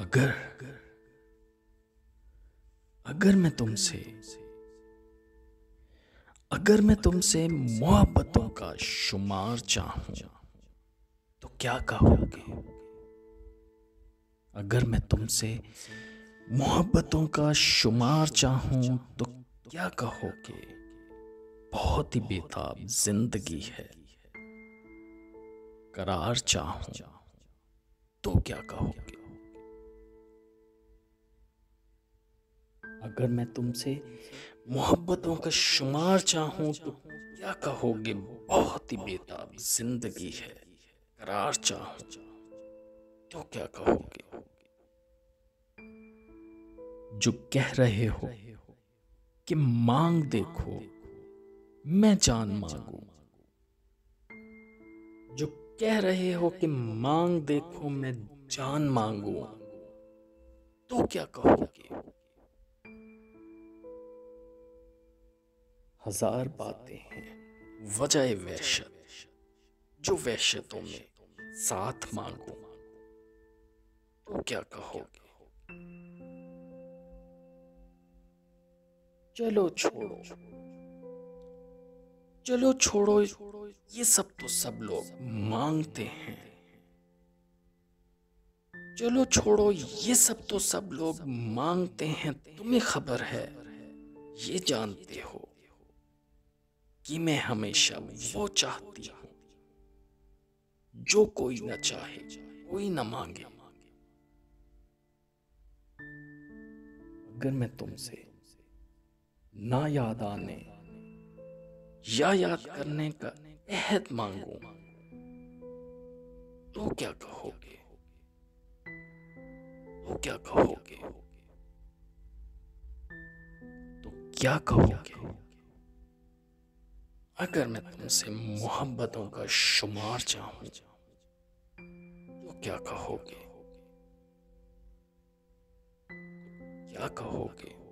अगर अगर मैं तुमसे अगर मैं तुमसे मोहब्बतों का शुमार चाहूं तो क्या कहोगे? अगर मैं तुमसे मोहब्बतों का शुमार चाहूं तो क्या कहोगे? बहुत ही बेताब जिंदगी है। करार चाहूं तो क्या कहोगे? अगर मैं तुमसे मोहब्बतों का शुमार चाहूं तो क्या कहोगे? बहुत ही बेताब जिंदगी है। करार चाहूं तो क्या कहोगे? जो कह रहे हो कि मांग देखो मैं जान मांगू, जो कह रहे हो कि मांग देखो मैं जान मांगू, तो क्या कहोगे? हजार बातें हैं वजह वहशत, जो वहशतों में साथ मांगू तो क्या कहोगे? चलो छोड़ो, चलो छोड़ो, ये सब तो सब लोग मांगते हैं। चलो छोड़ो, ये सब तो सब लोग मांगते हैं। तुम्हें खबर है, ये जानते हो कि मैं हमेशा वो चाहती हूं जो कोई न चाहे, कोई न मांगे। अगर मैं तुमसे ना याद आने या याद करने का अहद मांगू तो क्या कहोगे? तो क्या कहोगे? तो क्या कहोगे? अगर मैं तुमसे मोहब्बतों का शुमार चाहूं तो क्या कहोगे? क्या कहोगे?